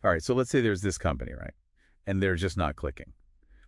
All right, so let's say there's this company, right? And they're just not clicking.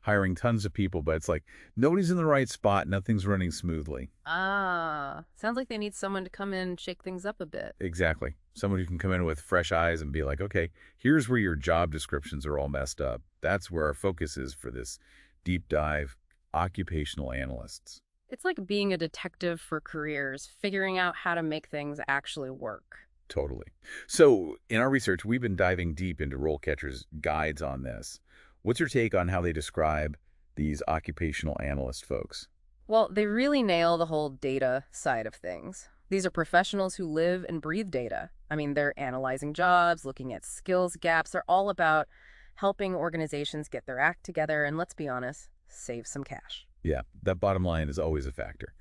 Hiring tons of people, but it's like nobody's in the right spot, nothing's running smoothly. Ah, sounds like they need someone to come in and shake things up a bit. Exactly. Someone who can come in with fresh eyes and be like, okay, here's where your job descriptions are all messed up. That's where our focus is for this deep dive occupational analysts. It's like being a detective for careers, figuring out how to make things actually work. Totally. So in our research, we've been diving deep into RoleCatcher's guides on this. What's your take on how they describe these occupational analyst folks? Well, they really nail the whole data side of things. These are professionals who live and breathe data. I mean, they're analyzing jobs, looking at skills gaps. They're all about helping organizations get their act together and, let's be honest, save some cash. Yeah, that bottom line is always a factor.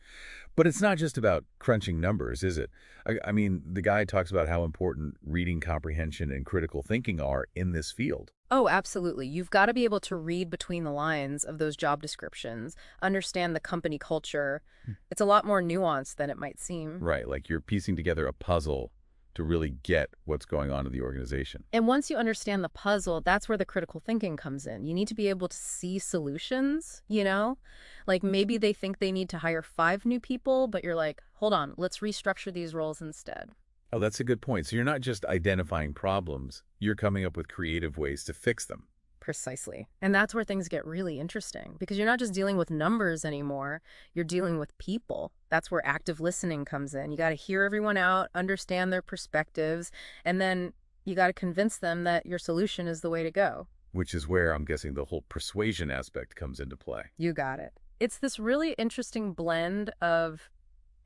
But it's not just about crunching numbers, is it? I mean, the guy talks about how important reading comprehension and critical thinking are in this field. Oh, absolutely. You've got to be able to read between the lines of those job descriptions, understand the company culture. It's a lot more nuanced than it might seem. Right, like you're piecing together a puzzle to really get what's going on in the organization. And once you understand the puzzle, that's where the critical thinking comes in. You need to be able to see solutions, you know? Like maybe they think they need to hire 5 new people, but you're like, hold on, let's restructure these roles instead. Oh, that's a good point. So you're not just identifying problems, you're coming up with creative ways to fix them. Precisely. And that's where things get really interesting because you're not just dealing with numbers anymore, you're dealing with people. That's where active listening comes in. You got to hear everyone out, understand their perspectives, and then you got to convince them that your solution is the way to go. Which is where I'm guessing the whole persuasion aspect comes into play. You got it. It's this really interesting blend of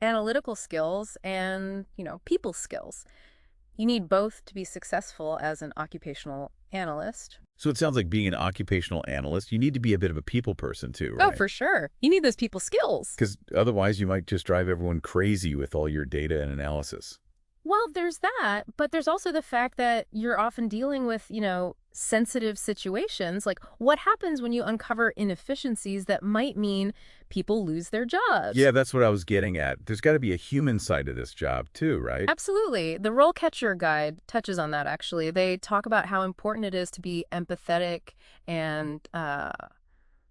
analytical skills and, people skills. You need both to be successful as an occupational analyst. So it sounds like being an occupational analyst, you need to be a bit of a people person too, Oh, right? for sure. You need those people skills. Because otherwise you might just drive everyone crazy with all your data and analysis. Well, there's that, but there's also the fact that you're often dealing with, sensitive situations. Like what happens when you uncover inefficiencies that might mean people lose their jobs? Yeah, that's what I was getting at. There's got to be a human side to this job too, right? Absolutely. The RoleCatcher guide touches on that, actually. They talk about how important it is to be empathetic and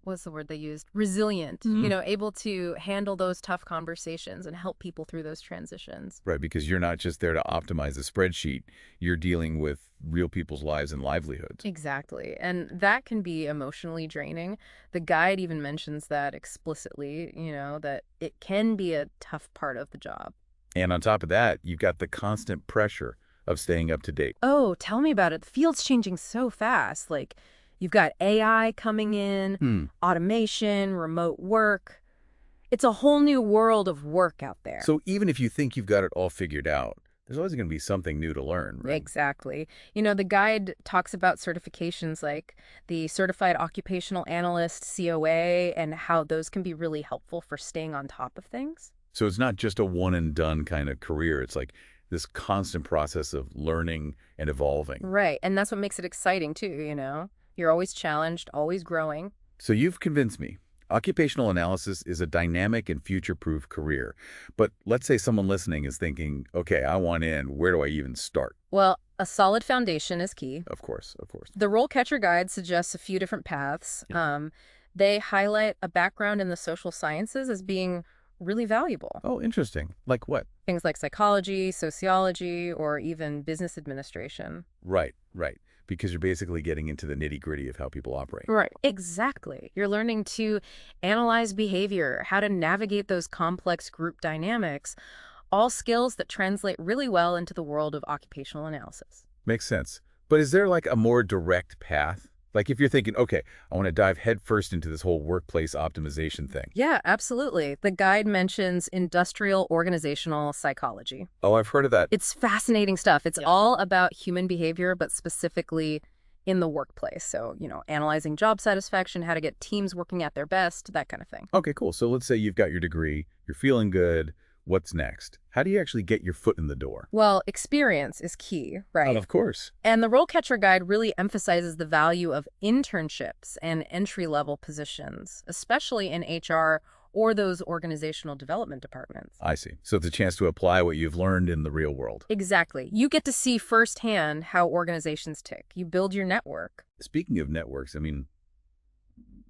what's the word they used? Resilient, able to handle those tough conversations and help people through those transitions. Right, because you're not just there to optimize a spreadsheet. You're dealing with real people's lives and livelihoods. Exactly. And that can be emotionally draining. The guide even mentions that explicitly, that it can be a tough part of the job. And on top of that, you've got the constant pressure of staying up to date. Oh, tell me about it. The field's changing so fast. Like, you've got AI coming in, automation, remote work. It's a whole new world of work out there. So even if you think you've got it all figured out, there's always going to be something new to learn, right? Exactly. The guide talks about certifications like the Certified Occupational Analyst, COA, and how those can be really helpful for staying on top of things. So it's not just a one and done kind of career. It's like this constant process of learning and evolving. Right. And that's what makes it exciting too. You're always challenged, always growing. So you've convinced me. Occupational analysis is a dynamic and future-proof career. But let's say someone listening is thinking, okay, I want in. Where do I even start? Well, a solid foundation is key. Of course, of course. The RoleCatcher guide suggests a few different paths. They highlight a background in the social sciences as being really valuable. Oh, interesting. Like what? Things like psychology, sociology, or even business administration. Right, right. Because you're basically getting into the nitty-gritty of how people operate. Right. Exactly. You're learning to analyze behavior, how to navigate those complex group dynamics, all skills that translate really well into the world of occupational analysis. Makes sense. But is there like a more direct path? Like if you're thinking, okay, I want to dive headfirst into this whole workplace optimization thing. Yeah, absolutely. The guide mentions industrial organizational psychology. Oh, I've heard of that. It's fascinating stuff. It's all about human behavior, but specifically in the workplace. So, analyzing job satisfaction, how to get teams working at their best, that kind of thing. Okay, cool. So let's say you've got your degree, you're feeling good. What's next? How do you actually get your foot in the door? Well, experience is key, right? Of course. And the RoleCatcher guide really emphasizes the value of internships and entry-level positions, especially in HR or those organizational development departments. I see. So it's a chance to apply what you've learned in the real world. Exactly. You get to see firsthand how organizations tick. You build your network. Speaking of networks, I mean,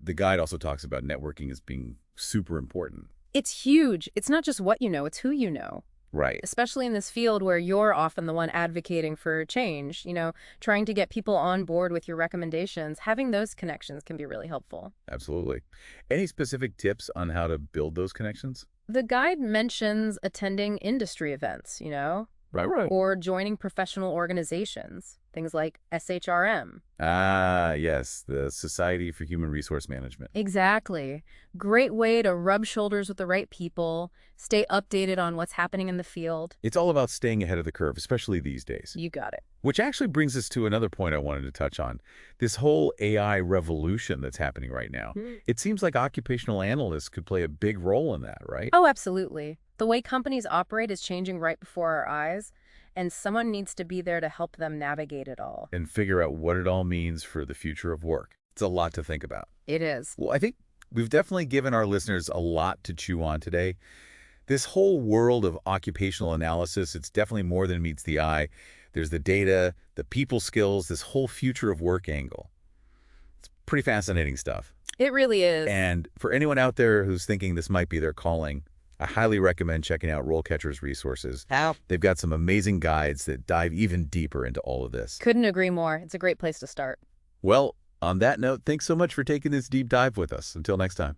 the guide also talks about networking as being super important. It's huge. It's not just what you know, it's who you know. Right. Especially in this field where you're often the one advocating for change, trying to get people on board with your recommendations, having those connections can be really helpful. Absolutely. Any specific tips on how to build those connections? The guide mentions attending industry events, Right. or joining professional organizations, things like SHRM. Ah, yes, the Society for Human Resource Management. Exactly. Great way to rub shoulders with the right people, stay updated on what's happening in the field. It's all about staying ahead of the curve, especially these days. You got it. Which actually brings us to another point I wanted to touch on. This whole AI revolution that's happening right now. It seems like occupational analysts could play a big role in that, right? Oh, absolutely. The way companies operate is changing right before our eyes, and someone needs to be there to help them navigate it all. And figure out what it all means for the future of work. It's a lot to think about. It is. Well, I think we've definitely given our listeners a lot to chew on today. This whole world of occupational analysis, it's definitely more than meets the eye. There's the data, the people skills, this whole future of work angle. It's pretty fascinating stuff. It really is. And for anyone out there who's thinking this might be their calling, I highly recommend checking out RoleCatcher's resources. How? They've got some amazing guides that dive even deeper into all of this. Couldn't agree more. It's a great place to start. Well, on that note, thanks so much for taking this deep dive with us. Until next time.